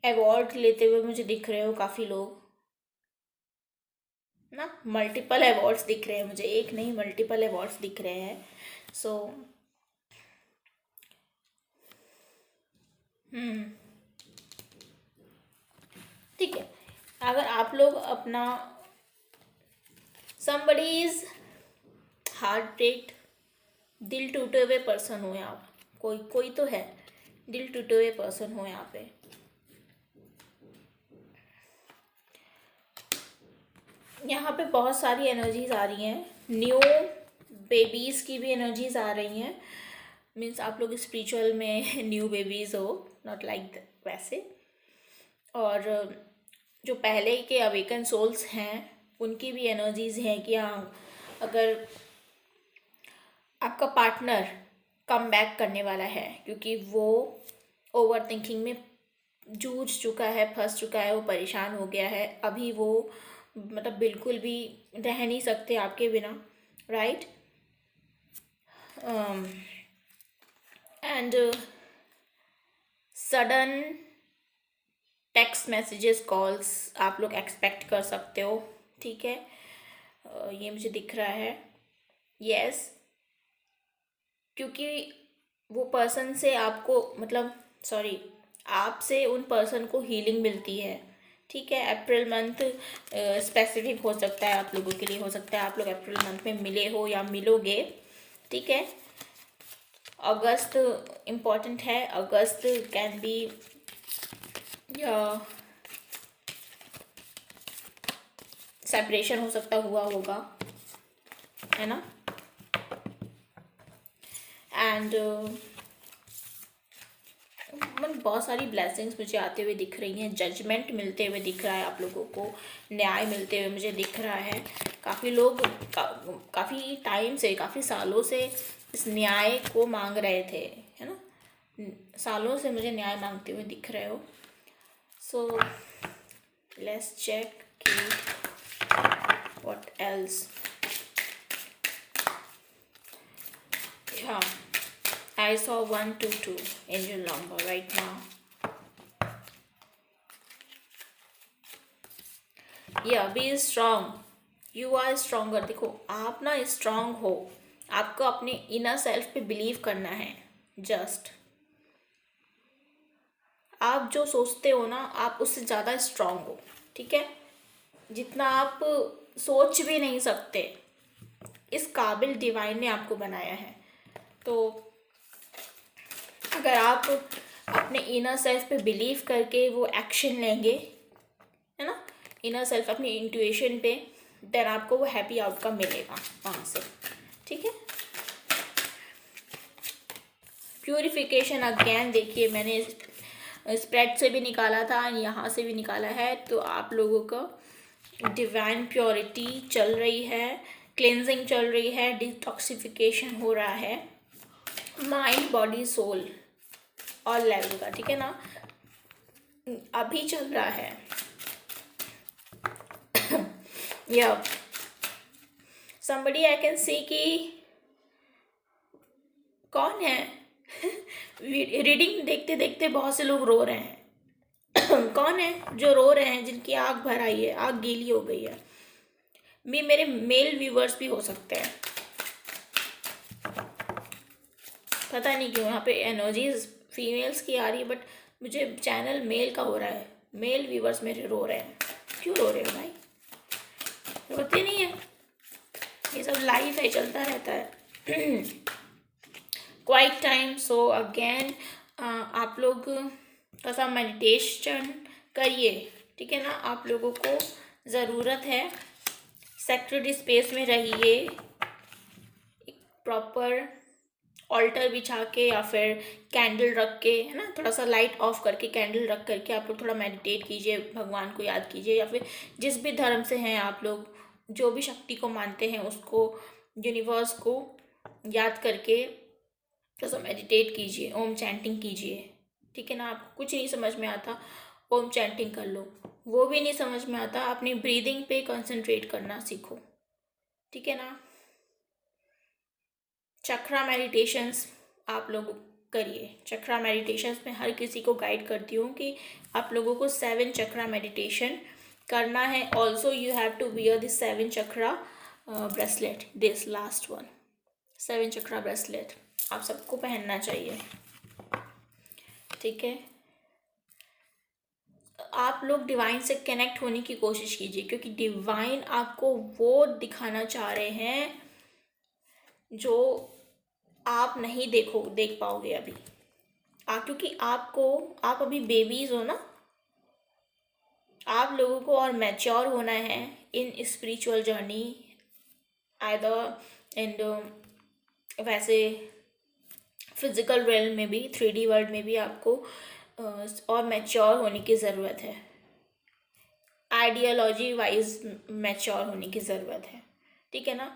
[SPEAKER 1] अवार्ड लेते हुए मुझे दिख रहे हो काफ़ी लोग ना। मल्टीपल अवार्ड्स दिख रहे हैं मुझे, एक नहीं मल्टीपल अवार्ड्स दिख रहे हैं। सो ठीक है। अगर आप लोग अपना somebody is हार्ट ब्रेक, दिल टूटे हुए पर्सन हो, यहाँ कोई कोई तो है दिल टूटे हुए पर्सन हो यहाँ पे, यहाँ पे बहुत सारी एनर्जीज आ रही हैं, न्यू बेबीज़ की भी एनर्जीज आ रही हैं। मीन्स आप लोग स्पिरिचुअल में न्यू बेबीज़ हो, नॉट लाइक वैसे। और जो पहले के अवेकन सोल्स हैं उनकी भी एनर्जीज हैं कि हाँ, अगर आपका पार्टनर कम बैक करने वाला है, क्योंकि वो ओवर थिंकिंग में जूझ चुका है, फंस चुका है, वो परेशान हो गया है, अभी वो मतलब बिल्कुल भी रह नहीं सकते आपके बिना, right. And sudden text messages, calls आप लोग एक्सपेक्ट कर सकते हो, ठीक है। ये मुझे दिख रहा है, यस। क्योंकि वो पर्सन से आपको मतलब सॉरी आपसे उन पर्सन को हीलिंग मिलती है, ठीक है। अप्रैल मंथ स्पेसिफिक हो सकता है आप लोगों के लिए, हो सकता है आप लोग अप्रैल मंथ में मिले हो या मिलोगे, ठीक है। अगस्त इम्पॉर्टेंट है, अगस्त कैन बी या सेपरेशन हो सकता हुआ होगा, है ना। एंड बहुत सारी ब्लेसिंग्स मुझे आते हुए दिख रही हैं, जजमेंट मिलते हुए दिख रहा है आप लोगों को, न्याय मिलते हुए मुझे दिख रहा है। काफ़ी लोग काफ़ी टाइम से, काफ़ी सालों से इस न्याय को मांग रहे थे, है ना। सालों से मुझे न्याय मांगते हुए दिख रहे हो। सो लेट्स चेक कि व्हाट एल्स। हाँ, I saw 122 angel number right now. Yeah, be strong. You are stronger. देखो आप ना स्ट्रांग हो, आपको अपने इनर सेल्फ पे बिलीव करना है। जस्ट आप जो सोचते हो ना, आप उससे ज़्यादा स्ट्रांग हो, ठीक है। जितना आप सोच भी नहीं सकते, इस काबिल डिवाइन ने आपको बनाया है। तो अगर आप अपने इनर सेल्फ पे बिलीव करके वो एक्शन लेंगे, है ना, इनर सेल्फ अपनी इंट्यूशन पे, देन आपको वो हैप्पी आउटकम मिलेगा वहाँ से, ठीक है। प्यूरिफिकेशन अगेन देखिए, मैंने स्प्रेड से भी निकाला था, यहाँ से भी निकाला है, तो आप लोगों का डिवाइन प्योरिटी चल रही है, क्लेंजिंग चल रही है, डिटॉक्सिफिकेशन हो रहा है, mind body soul all level का, ठीक है ना, अभी चल रहा है। या somebody I can see कि कौन है रीडिंग देखते देखते बहुत से लोग रो रहे हैं कौन है जो रो रहे हैं, जिनकी आँख भर आई है, आँख गीली हो गई है। मेरे मेल व्यूवर्स भी हो सकते हैं, पता नहीं क्यों यहाँ पे एनर्जीज फीमेल्स की आ रही है, बट मुझे चैनल मेल का हो रहा है। मेल व्यूवर्स मेरे रो रहे हैं, क्यों रो रहे हो भाई, रोते नहीं है, ये सब लाइफ है, चलता रहता है क्वाइट टाइम। सो अगेन आप लोग थोड़ा सा मेडिटेशन करिए, ठीक है ना, आप लोगों को ज़रूरत है। सेक्रेड स्पेस में रहिए, एक प्रॉपर ऑल्टर बिछा के या फिर कैंडल रख के, है ना, थोड़ा सा लाइट ऑफ करके कैंडल रख करके आप लोग थोड़ा मेडिटेट कीजिए, भगवान को याद कीजिए, या फिर जिस भी धर्म से हैं आप लोग, जो भी शक्ति को मानते हैं, उसको, यूनिवर्स को याद करके थोड़ा सा मेडिटेट कीजिए, ओम चैंटिंग कीजिए, ठीक है ना। आपको कुछ नहीं समझ में आता, ओम चैंटिंग कर लो। वो भी नहीं समझ में आता, अपनी ब्रीदिंग पे कंसंट्रेट करना सीखो, ठीक है ना। चक्रा मेडिटेशंस आप लोग करिए। चक्रा मेडिटेशंस में हर किसी को गाइड करती हूँ कि आप लोगों को 7 चक्रा मेडिटेशन करना है। Also you have to wear this 7 chakra bracelet, this last one 7 chakra bracelet आप सबको पहनना चाहिए, ठीक है। आप लोग डिवाइन से कनेक्ट होने की कोशिश कीजिए, क्योंकि डिवाइन आपको वो दिखाना चाह रहे हैं जो आप नहीं देख पाओगे अभी। क्योंकि आप अभी बेबीज हो ना, आप लोगों को और मैच्योर होना है इन स्पिरिचुअल जर्नी। आइदर एंड वैसे फिजिकल वर्ल्ड में भी, 3D वर्ल्ड में भी आपको और मैच्योर होने की ज़रूरत है, आइडियोलॉजी वाइज मैच्योर होने की ज़रूरत है, ठीक है ना।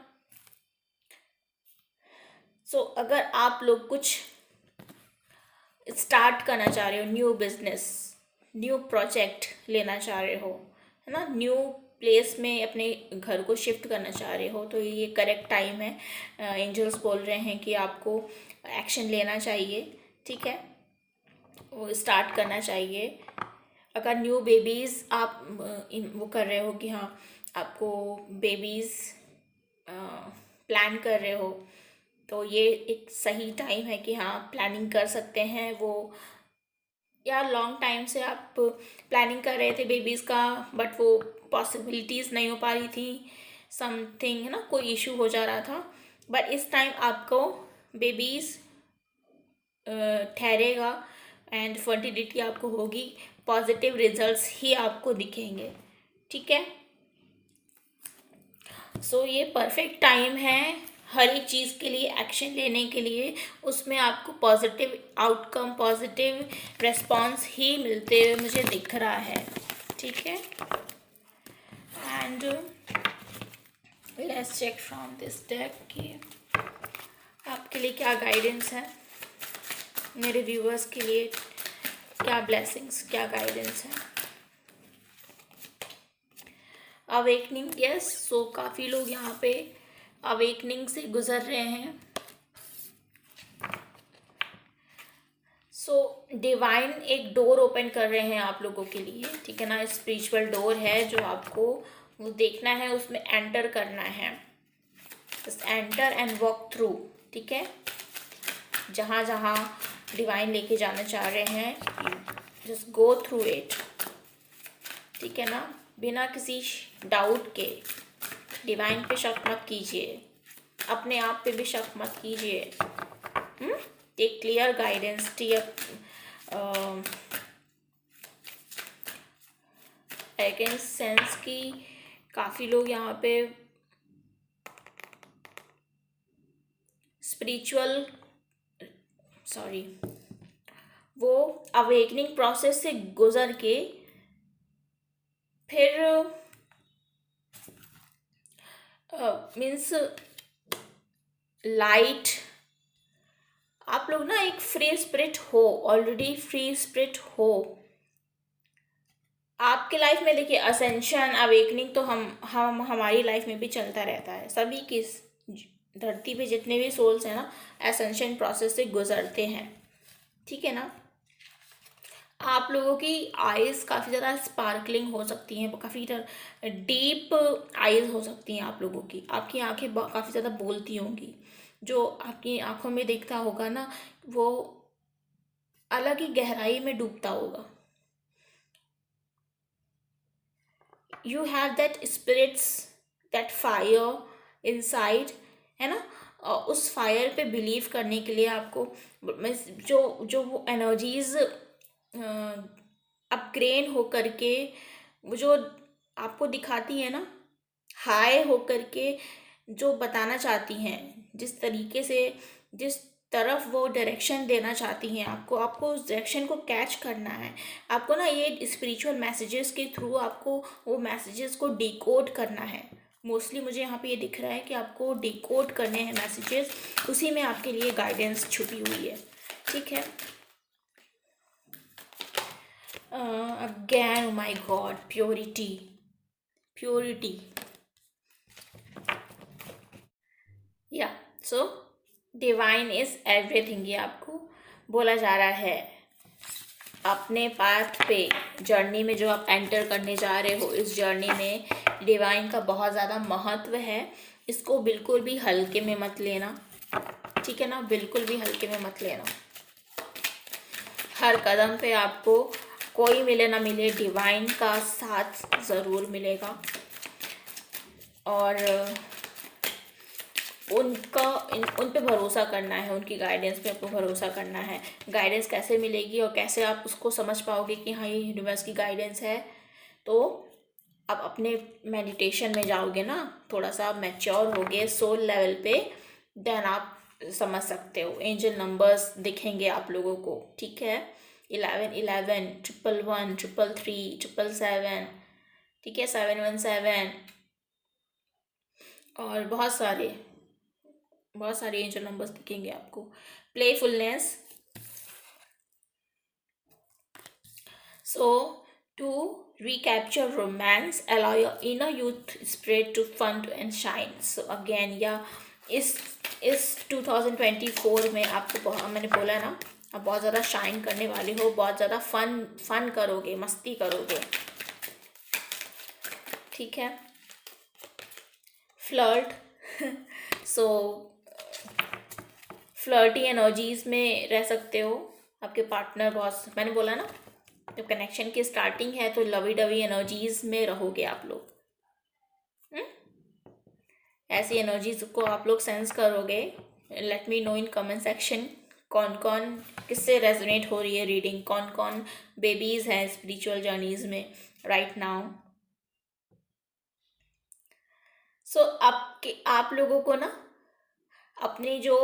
[SPEAKER 1] अगर आप लोग कुछ स्टार्ट करना चाह रहे हो, न्यू बिजनेस, न्यू प्रोजेक्ट लेना चाह रहे हो, है ना, न्यू प्लेस में अपने घर को शिफ्ट करना चाह रहे हो, तो ये करेक्ट टाइम है। एंजल्स बोल रहे हैं कि आपको एक्शन लेना चाहिए, ठीक है, वो स्टार्ट करना चाहिए। अगर न्यू बेबीज़ आप वो कर रहे हो कि हाँ आपको बेबीज़ प्लान कर रहे हो, तो ये एक सही टाइम है कि हाँ प्लानिंग कर सकते हैं वो। या लॉन्ग टाइम से आप प्लानिंग कर रहे थे बेबीज़ का, बट वो पॉसिबिलिटीज़ नहीं हो पा रही थी, समथिंग, है ना, कोई इशू हो जा रहा था, बट इस टाइम आपको बेबीज़ ठहरेगा एंड फर्टिलिटी आपको होगी, पॉजिटिव रिजल्ट्स ही आपको दिखेंगे, ठीक है। ये परफेक्ट टाइम है हर एक चीज़ के लिए, एक्शन लेने के लिए। उसमें आपको पॉजिटिव आउटकम, पॉजिटिव रेस्पॉन्स ही मिलते हुए मुझे दिख रहा है, ठीक है। And let's check from this deck कि आपके लिए क्या गाइडेंस है, मेरे व्यूअर्स के लिए क्या ब्लेसिंग्स, क्या गाइडेंस है। अवेकनिंग, यस, काफ़ी लोग यहाँ पे अवेकनिंग से गुजर रहे हैं। डिवाइन एक डोर ओपन कर रहे हैं आप लोगों के लिए, ठीक है ना। स्पिरिचुअल डोर है जो आपको वो देखना है, उसमें एंटर करना है, just enter and walk through, ठीक है। जहाँ जहाँ डिवाइन लेके जाना चाह रहे हैं, जस्ट गो थ्रू इट, ठीक है ना। बिना किसी डाउट के डिवाइन पे शक मत कीजिए, अपने आप पे भी शक मत कीजिए। Take clear guidance, against sense की काफ़ी लोग यहाँ पे स्पिरिचुअल वो अवेकनिंग प्रोसेस से गुजर के फिर मीन्स लाइट, आप लोग ना एक फ्री स्पिरिट हो, ऑलरेडी फ्री स्पिरिट हो आपके लाइफ में। देखिए असेंशन, अवेकनिंग तो हम हमारी लाइफ में भी चलता रहता है, सभी की धरती पे जितने भी सोल्स हैं ना असेंशन प्रोसेस से गुजरते हैं, ठीक है ना। आप लोगों की आईज़ काफ़ी ज़्यादा स्पार्कलिंग हो सकती हैं, काफ़ी डीप आईज़ हो सकती हैं आप लोगों की, आपकी आंखें काफ़ी ज़्यादा बोलती होंगी। जो आपकी आंखों में देखता होगा ना वो अलग ही गहराई में डूबता होगा। You have that spirits, that fire inside, है ना। उस फायर पे बिलीव करने के लिए आपको जो जो वो एनर्जीज अपग्रेड हो करके वो जो आपको दिखाती है ना, हाई हो करके जो बताना चाहती हैं, जिस तरीके से, जिस तरफ वो डायरेक्शन देना चाहती हैं आपको उस डायरेक्शन को कैच करना है। आपको ना ये स्पिरिचुअल मैसेजेस के थ्रू आपको वो मैसेजेस को डिकोड करना है। मोस्टली मुझे यहाँ पे ये दिख रहा है कि आपको डिकोड करने हैं मैसेजेस, उसी में आपके लिए गाइडेंस छुपी हुई है, ठीक है। Again, my God, purity, purity, या डिवाइन इज एवरीथिंग, ये आपको बोला जा रहा है। अपने पाथ पे, जर्नी में जो आप एंटर करने जा रहे हो, इस जर्नी में डिवाइन का बहुत ज़्यादा महत्व है। इसको बिल्कुल भी हल्के में मत लेना, ठीक है ना, बिल्कुल भी हल्के में मत लेना। हर कदम पे आपको कोई मिले ना मिले, डिवाइन का साथ ज़रूर मिलेगा। और उन पे भरोसा करना है, उनकी गाइडेंस पे आपको भरोसा करना है। गाइडेंस कैसे मिलेगी और कैसे आप उसको समझ पाओगे कि हाँ ये यूनिवर्स की गाइडेंस है, तो आप अपने मेडिटेशन में जाओगे ना, थोड़ा सा मैच्योर होगे सोल लेवल पे, देन आप समझ सकते हो। एंजल नंबर्स दिखेंगे आप लोगों को, ठीक है, 11 11 111 333 777, ठीक है, 717, और बहुत सारे एंजल नंबर्स दिखेंगे आपको। Playfulness, so to recapture romance, allow your inner youth spirit to fun and shine. So again, या इस 2024 में आपको मैंने बोला ना, आप बहुत ज़्यादा शाइन करने वाले हो, बहुत ज़्यादा फन करोगे, मस्ती करोगे, ठीक है। फ्लर्ट, सो फ्लर्टी एनर्जीज में रह सकते हो। आपके पार्टनर बहुत, मैंने बोला ना, जब कनेक्शन की स्टार्टिंग है तो लवी डवी एनर्जीज में रहोगे आप लोग। ऐसी एनर्जीज को आप लोग सेंस करोगे। Let me know in comment section कौन कौन किससे रेजोनेट हो रही है रीडिंग, कौन कौन बेबीज हैं स्पिरिचुअल जर्नीज में राइट नाउ। सो आप लोगों को ना अपनी जो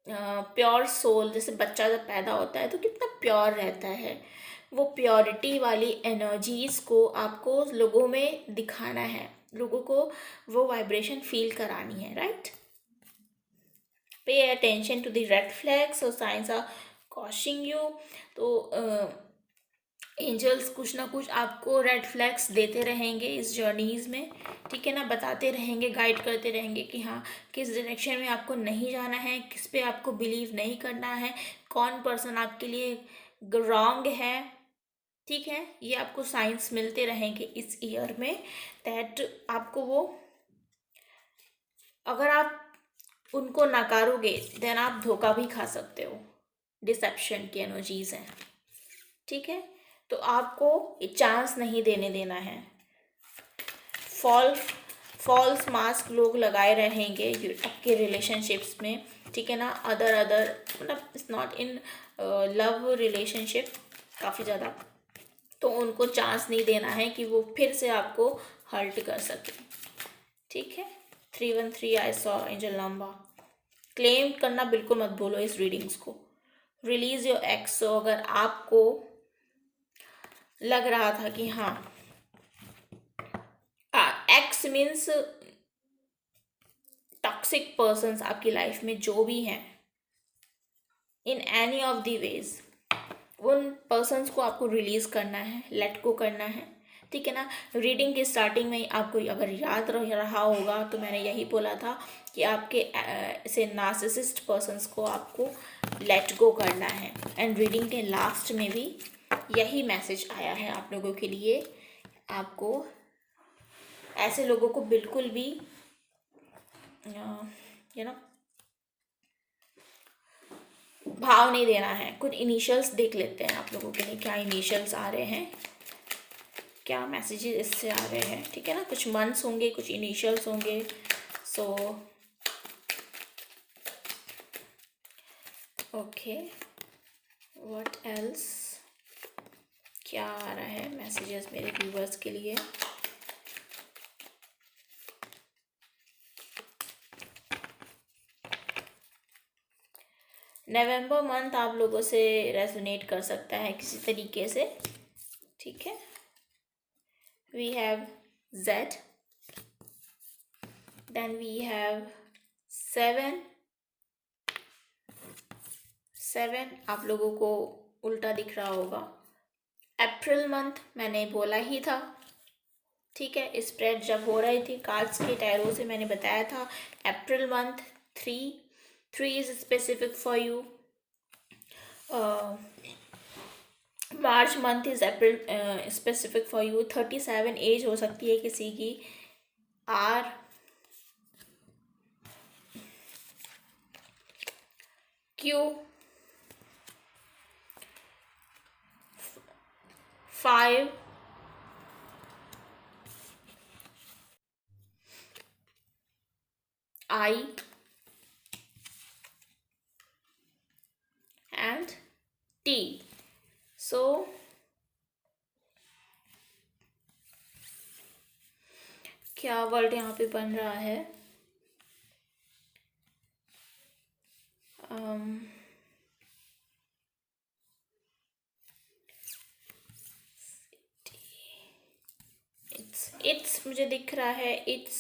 [SPEAKER 1] प्योर सोल, जैसे बच्चा जब पैदा होता है तो कितना प्योर रहता है, वो प्योरिटी वाली एनर्जीज को आपको लोगों में दिखाना है, लोगों को वो वाइब्रेशन फील करानी है, right. Pay attention to the red flags और साइंस आर कॉशिंग यू। तो एंजल्स कुछ ना कुछ आपको रेड फ्लैग्स देते रहेंगे इस जर्नीज़ में, ठीक है ना, बताते रहेंगे, गाइड करते रहेंगे कि हाँ किस डायरेक्शन में आपको नहीं जाना है, किस पे आपको बिलीव नहीं करना है, कौन पर्सन आपके लिए रॉन्ग है, ठीक है। ये आपको साइंस मिलते रहेंगे इस ईयर में, दैट आपको वो, अगर आप उनको नकारोगे देन आप धोखा भी खा सकते हो। डिसेप्शन की एनर्जीज हैं, ठीक है, तो आपको चांस नहीं देने देना है। फॉल्स मास्क लोग लगाए रहेंगे आपके रिलेशनशिप्स में, ठीक है ना, अदर मतलब it's not in love relationship काफ़ी ज़्यादा, तो उनको चांस नहीं देना है कि वो फिर से आपको हर्ट कर सके, ठीक है। 313 I saw angel number. Claim करना बिल्कुल मत भूलो इस रीडिंग्स को। रिलीज योर एक्स, सो अगर आपको लग रहा था कि हाँ एक्स मीन्स टॉक्सिक पर्सन्स आपकी लाइफ में जो भी हैं in any of the ways, उन पर्सन्स को आपको रिलीज करना है, लेट गो करना है, ठीक है ना। रीडिंग की स्टार्टिंग में आपको अगर याद रहा होगा तो मैंने यही बोला था कि आपके ऐसे नार्सिसिस्ट पर्सन्स को आपको लेट गो करना है, एंड रीडिंग के लास्ट में भी यही मैसेज आया है आप लोगों के लिए। आपको ऐसे लोगों को बिल्कुल भी यू नो भाव नहीं देना है। कुछ इनिशियल्स देख लेते हैं आप लोगों के लिए, क्या इनिशियल्स आ रहे हैं, क्या मैसेजेस इससे आ रहे हैं, ठीक है ना। कुछ मंथ्स होंगे, कुछ इनिशियल्स होंगे। सो ओके, व्हाट एल्स, क्या आ रहा है मैसेजेस मेरे व्यूवर्स के लिए। नवंबर मंथ आप लोगों से रेजोनेट कर सकता है किसी तरीके से, ठीक है। We have Z, then we have 7 आप लोगों को उल्टा दिख रहा होगा। अप्रैल मंथ मैंने बोला ही था, ठीक है, स्प्रेड जब हो रही थी कार्ड्स के टैरो से मैंने बताया था। April month 3 is specific for you. March month is April specific for you. 37 age हो सकती है किसी की। R Q 5 I and T. So क्या वर्ड यहाँ पे बन रहा है? इट्स मुझे दिख रहा है इट्स।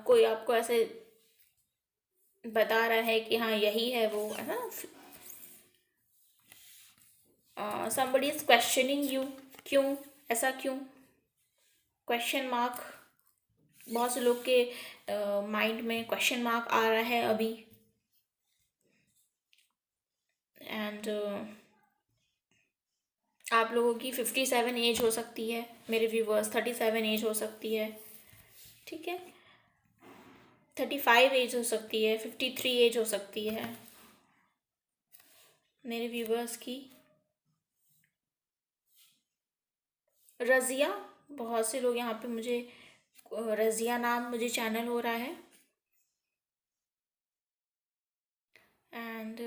[SPEAKER 1] कोई आपको ऐसे बता रहा है कि हाँ यही है वो, है ना? somebody is questioning you, क्यों, ऐसा क्यों? क्वेश्चन मार्क, बहुत से लोग के माइंड में क्वेश्चन मार्क आ रहा है अभी। एंड आप लोगों की 57 एज हो सकती है, मेरे व्यूवर्स 37 एज हो सकती है, ठीक है, 35 एज हो सकती है, 53 एज हो सकती है मेरे व्यूवर्स की। रज़िया, बहुत से लोग यहाँ पे मुझे रज़िया नाम मुझे चैनल हो रहा है। एंड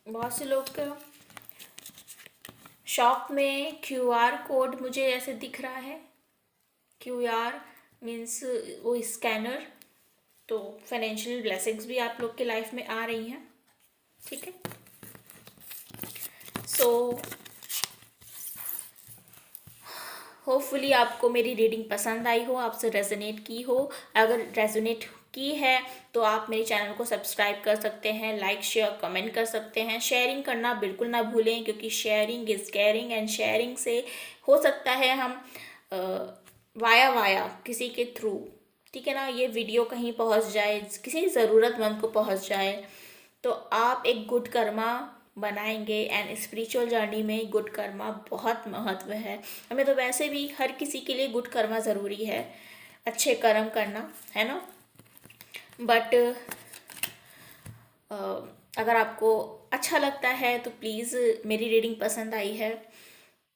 [SPEAKER 1] बहुत से लोग का शॉप में QR कोड मुझे ऐसे दिख रहा है। QR मीन्स वो स्कैनर। तो फाइनेंशियल ब्लेसिंग्स भी आप लोग के लाइफ में आ रही हैं, ठीक है। सो होपफुली आपको मेरी रीडिंग पसंद आई हो, आपसे रेजोनेट की हो। अगर रेजोनेट की है तो आप मेरे चैनल को सब्सक्राइब कर सकते हैं, लाइक शेयर कमेंट कर सकते हैं, शेयरिंग करना बिल्कुल ना भूलें, क्योंकि sharing is caring. And sharing से हो सकता है हम वाया किसी के थ्रू, ठीक है ना, ये वीडियो कहीं पहुंच जाए, किसी ज़रूरतमंद को पहुंच जाए, तो आप एक गुड कर्मा बनाएंगे। एंड स्पिरिचुअल जर्नी में गुड कर्मा बहुत महत्व है। हमें तो वैसे भी हर किसी के लिए गुड कर्मा ज़रूरी है, अच्छे कर्म करना, है ना। बट अगर आपको अच्छा लगता है तो प्लीज़, मेरी रीडिंग पसंद आई है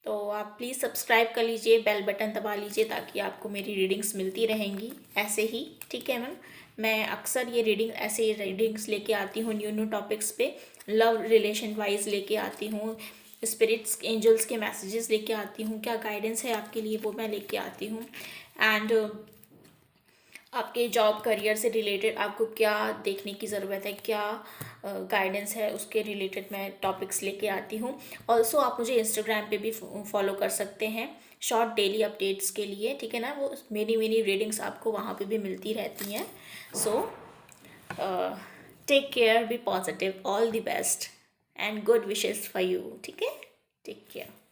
[SPEAKER 1] तो आप प्लीज़ सब्सक्राइब कर लीजिए, बेल बटन दबा लीजिए, ताकि आपको मेरी रीडिंग्स मिलती रहेंगी ऐसे ही, ठीक है मैम। मैं अक्सर ये ऐसे रीडिंग्स लेके आती हूँ न्यू न्यू टॉपिक्स पे, लव रिलेशन वाइज लेके आती हूँ, स्पिरिट्स एंजल्स के मैसेजेस लेके आती हूँ, क्या गाइडेंस है आपके लिए वो मैं लेके आती हूँ। एंड आपके जॉब करियर से रिलेटेड आपको क्या देखने की ज़रूरत है, क्या गाइडेंस है, उसके रिलेटेड मैं टॉपिक्स लेके आती हूँ। ऑल्सो आप मुझे इंस्टाग्राम पे भी फॉलो कर सकते हैं शॉर्ट डेली अपडेट्स के लिए, ठीक है ना। वो मेरी रीडिंग्स आपको वहाँ पे भी मिलती रहती हैं। So take care, be positive, all the best and good wishes for you, ठीक है। Take care.